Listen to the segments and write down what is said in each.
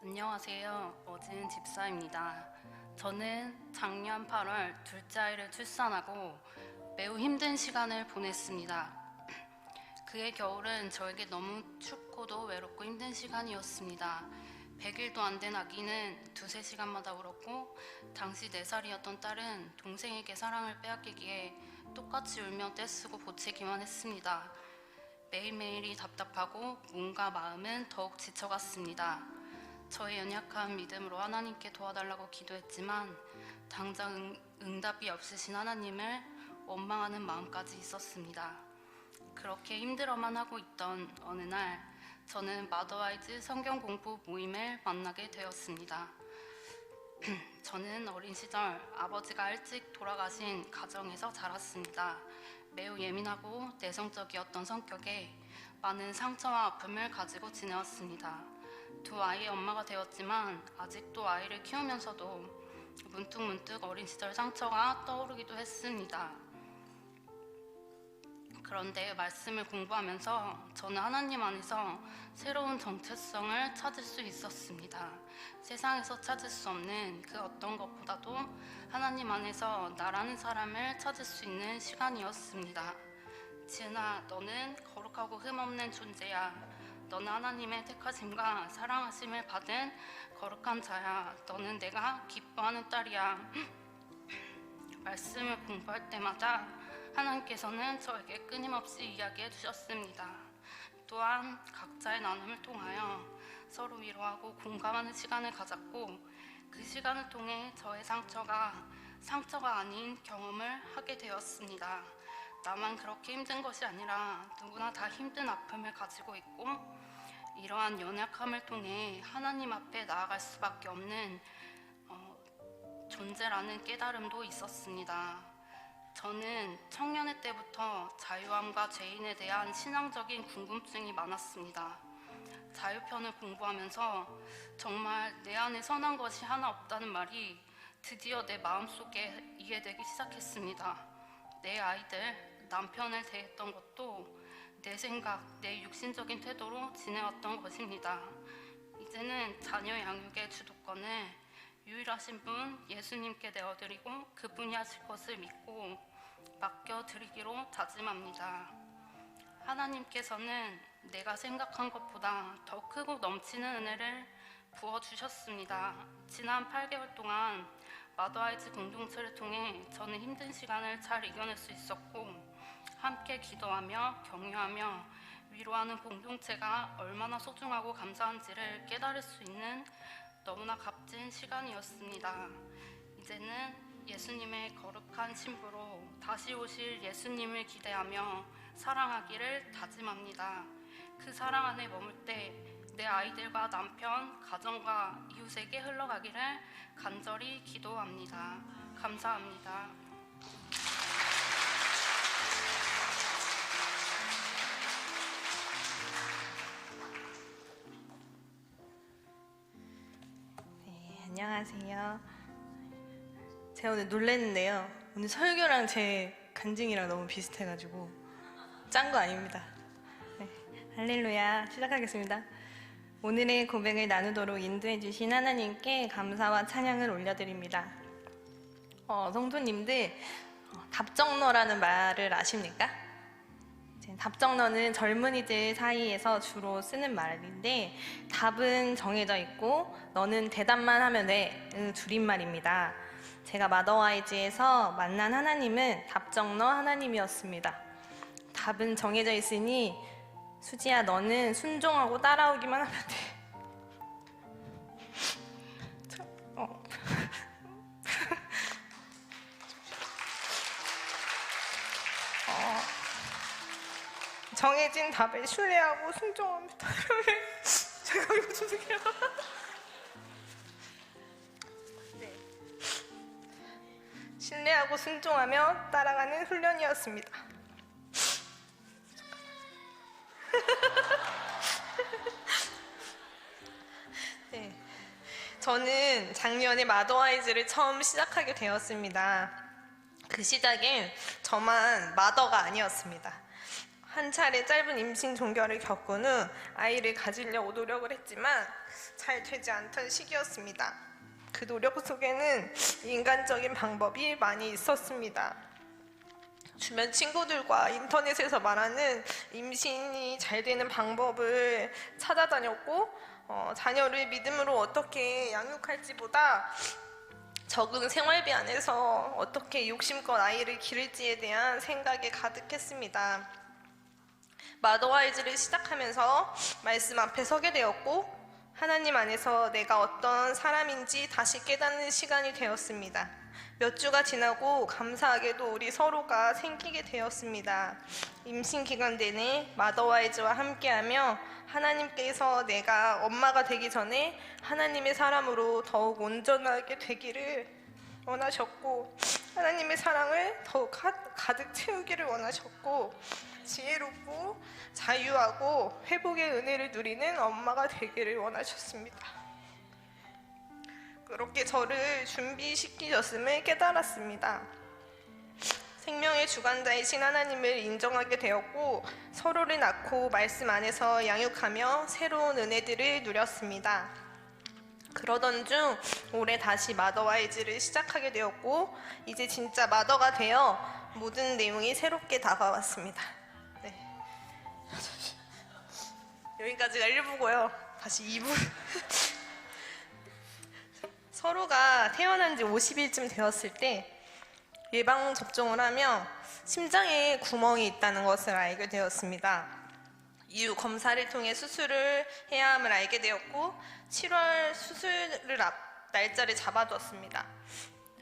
안녕하세요. 어진 집사입니다. 저는 작년 8월 둘째 아이를 출산하고 매우 힘든 시간을 보냈습니다. 그해 겨울은 저에게 너무 춥고도 외롭고 힘든 시간이었습니다. 100일도 안 된 아기는 두세 시간마다 울었고, 당시 4살이었던 딸은 동생에게 사랑을 빼앗기기에 똑같이 울며 떼쓰고 보채기만 했습니다. 매일매일이 답답하고 몸과 마음은 더욱 지쳐갔습니다. 저의 연약한 믿음으로 하나님께 도와달라고 기도했지만 당장 응답이 없으신 하나님을 원망하는 마음까지 있었습니다. 그렇게 힘들어만 하고 있던 어느 날 저는 마더와이즈 성경 공부 모임을 만나게 되었습니다. 저는 어린 시절 아버지가 일찍 돌아가신 가정에서 자랐습니다. 매우 예민하고 내성적이었던 성격에 많은 상처와 아픔을 가지고 지내왔습니다. 두 아이의 엄마가 되었지만 아직도 아이를 키우면서도 문득문득 어린 시절 상처가 떠오르기도 했습니다. 그런데 말씀을 공부하면서 저는 하나님 안에서 새로운 정체성을 찾을 수 있었습니다. 세상에서 찾을 수 없는 그 어떤 것보다도 하나님 안에서 나라는 사람을 찾을 수 있는 시간이었습니다. 지은아, 너는 거룩하고 흠없는 존재야. 너는 하나님의 택하심과 사랑하심을 받은 거룩한 자야. 너는 내가 기뻐하는 딸이야. 말씀을 공부할 때마다 하나님께서는 저에게 끊임없이 이야기해 주셨습니다. 또한 각자의 나눔을 통하여 서로 위로하고 공감하는 시간을 가졌고, 그 시간을 통해 저의 상처가 아닌 경험을 하게 되었습니다. 나만 그렇게 힘든 것이 아니라 누구나 다 힘든 아픔을 가지고 있고, 이러한 연약함을 통해 하나님 앞에 나아갈 수밖에 없는 존재라는 깨달음도 있었습니다. 저는 청년의 때부터 자유함과 죄인에 대한 신앙적인 궁금증이 많았습니다. 자유편을 공부하면서 정말 내 안에 선한 것이 하나 없다는 말이 드디어 내 마음속에 이해되기 시작했습니다. 내 아이들, 남편을 대했던 것도 내 생각, 내 육신적인 태도로 지내왔던 것입니다. 이제는 자녀 양육의 주도권을 유일하신 분 예수님께 내어드리고 그분이 하실 것을 믿고 맡겨드리기로 다짐합니다. 하나님께서는 내가 생각한 것보다 더 크고 넘치는 은혜를 부어주셨습니다. 지난 8개월 동안 마더아이즈 공동체를 통해 저는 힘든 시간을 잘 이겨낼 수 있었고, 함께 기도하며 격려하며 위로하는 공동체가 얼마나 소중하고 감사한지를 깨달을 수 있는 너무나 값진 시간이었습니다. 이제는 예수님의 거룩한 신부로 다시 오실 예수님을 기대하며 사랑하기를 다짐합니다. 그 사랑 안에 머물 때 내 아이들과 남편, 가정과 이웃에게 흘러가기를 간절히 기도합니다. 감사합니다. 안녕하세요. 제가 오늘 놀랐는데요. 오늘 설교랑 제 간증이랑 너무 비슷해가지고 짠 거 아닙니다. 네, 할렐루야. 시작하겠습니다. 오늘의 고백을 나누도록 인도해 주신 하나님께 감사와 찬양을 올려드립니다. 성도님들, 답정너라는 말을 아십니까? 답정너는 젊은이들 사이에서 주로 쓰는 말인데, 답은 정해져 있고 너는 대답만 하면 돼, 줄임말입니다. 제가 마더와이즈에서 만난 하나님은 답정너 하나님이었습니다. 답은 정해져 있으니 수지야, 너는 순종하고 따라오기만 하면 돼. 정해진 답에 신뢰하고 순종합니다. 제가 이거 죄송해요. 네. 신뢰하고 순종하며 따라가는 훈련이었습니다. 네. 저는 작년에 마더와이즈를 처음 시작하게 되었습니다. 그 시작엔 저만 마더가 아니었습니다. 한 차례 짧은 임신 종결을 겪은 후 아이를 가지려고 노력을 했지만 잘 되지 않던 시기였습니다. 그 노력 속에는 인간적인 방법이 많이 있었습니다. 주변 친구들과 인터넷에서 말하는 임신이 잘 되는 방법을 찾아다녔고 자녀를 믿음으로 어떻게 양육할지보다 적은 생활비 안에서 어떻게 욕심껏 아이를 기를지에 대한 생각에 가득했습니다. 마더와이즈를 시작하면서 말씀 앞에 서게 되었고 하나님 안에서 내가 어떤 사람인지 다시 깨닫는 시간이 되었습니다. 몇 주가 지나고 감사하게도 우리 서로가 생기게 되었습니다. 임신 기간 내내 마더와이즈와 함께하며 하나님께서 내가 엄마가 되기 전에 하나님의 사람으로 더욱 온전하게 되기를 원하셨고 하나님의 사랑을 더욱 가득 채우기를 원하셨고 지혜롭고 자유하고 회복의 은혜를 누리는 엄마가 되기를 원하셨습니다. 그렇게 저를 준비시키셨음을 깨달았습니다. 생명의 주관자이신 하나님을 인정하게 되었고 서로를 낳고 말씀 안에서 양육하며 새로운 은혜들을 누렸습니다. 그러던 중 올해 다시 마더와이즈를 시작하게 되었고 이제 진짜 마더가 되어 모든 내용이 새롭게 다가왔습니다. 네. 여기까지가 1부고요. 다시 2부. 서로가 태어난 지 50일쯤 되었을 때 예방접종을 하며 심장에 구멍이 있다는 것을 알게 되었습니다. 이후 검사를 통해 수술을 해야 함을 알게 되었고 7월 수술을 날짜를 잡아두었습니다.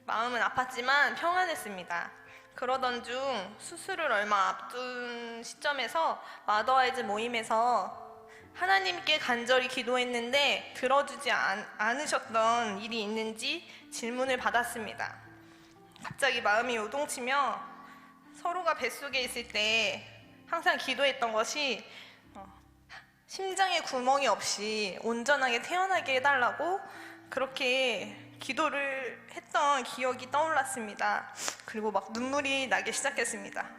마음은 아팠지만 평안했습니다. 그러던 중 수술을 얼마 앞둔 시점에서 마더와이즈 모임에서 하나님께 간절히 기도했는데 들어주지 않으셨던 일이 있는지 질문을 받았습니다. 갑자기 마음이 요동치며 서로가 뱃속에 있을 때 항상 기도했던 것이 심장에 구멍이 없이 온전하게 태어나게 해달라고 그렇게 기도를 했던 기억이 떠올랐습니다. 그리고 막 눈물이 나기 시작했습니다.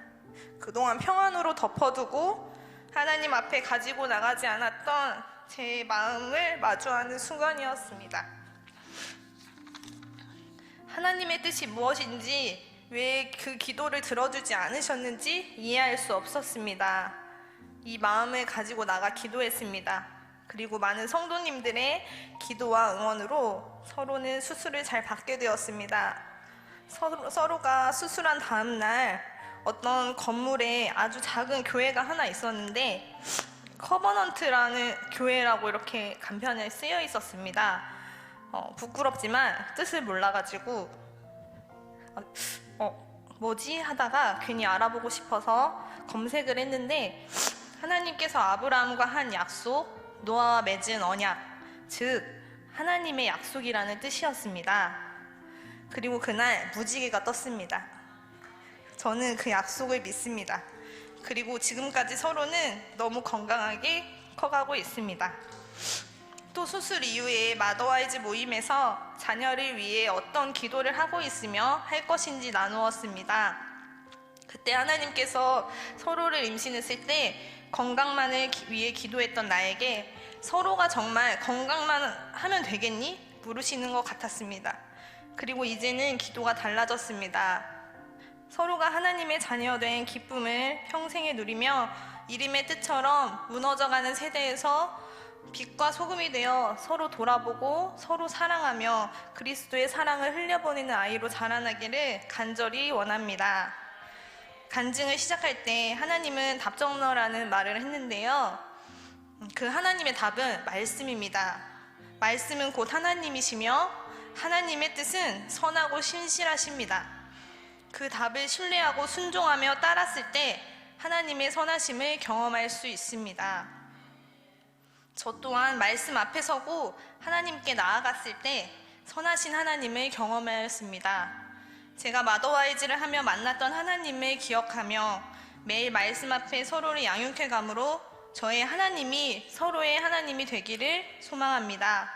그동안 평안으로 덮어두고 하나님 앞에 가지고 나가지 않았던 제 마음을 마주하는 순간이었습니다. 하나님의 뜻이 무엇인지 왜 그 기도를 들어주지 않으셨는지 이해할 수 없었습니다. 이 마음을 가지고 나가 기도했습니다. 그리고 많은 성도님들의 기도와 응원으로 서로는 수술을 잘 받게 되었습니다. 서로가 수술한 다음 날 어떤 건물에 아주 작은 교회가 하나 있었는데 커버넌트라는 교회라고 이렇게 간판에 쓰여 있었습니다. 부끄럽지만 뜻을 몰라가지고 뭐지? 하다가 괜히 알아보고 싶어서 검색을 했는데 하나님께서 아브라함과 한 약속, 노아와 맺은 언약, 즉 하나님의 약속이라는 뜻이었습니다. 그리고 그날 무지개가 떴습니다. 저는 그 약속을 믿습니다. 그리고 지금까지 서로는 너무 건강하게 커가고 있습니다. 또 수술 이후에 마더와이즈 모임에서 자녀를 위해 어떤 기도를 하고 있으며 할 것인지 나누었습니다. 그때 하나님께서 서로를 임신했을 때 건강만을 위해 기도했던 나에게 서로가 정말 건강만 하면 되겠니? 물으시는 것 같았습니다. 그리고 이제는 기도가 달라졌습니다. 서로가 하나님의 자녀된 기쁨을 평생에 누리며 이름의 뜻처럼 무너져가는 세대에서 빛과 소금이 되어 서로 돌아보고 서로 사랑하며 그리스도의 사랑을 흘려보내는 아이로 자라나기를 간절히 원합니다. 간증을 시작할 때 하나님은 답정너라는 말을 했는데요. 그 하나님의 답은 말씀입니다. 말씀은 곧 하나님이시며 하나님의 뜻은 선하고 신실하십니다. 그 답을 신뢰하고 순종하며 따랐을 때 하나님의 선하심을 경험할 수 있습니다. 저 또한 말씀 앞에 서고 하나님께 나아갔을 때 선하신 하나님을 경험하였습니다. 제가 마더와이즈를 하며 만났던 하나님을 기억하며 매일 말씀 앞에 서로를 양육해감으로 저의 하나님이 서로의 하나님이 되기를 소망합니다.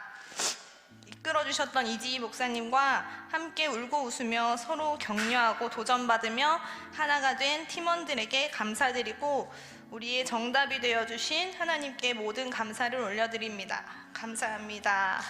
이끌어주셨던 이지희 목사님과 함께 울고 웃으며 서로 격려하고 도전받으며 하나가 된 팀원들에게 감사드리고 우리의 정답이 되어주신 하나님께 모든 감사를 올려드립니다. 감사합니다.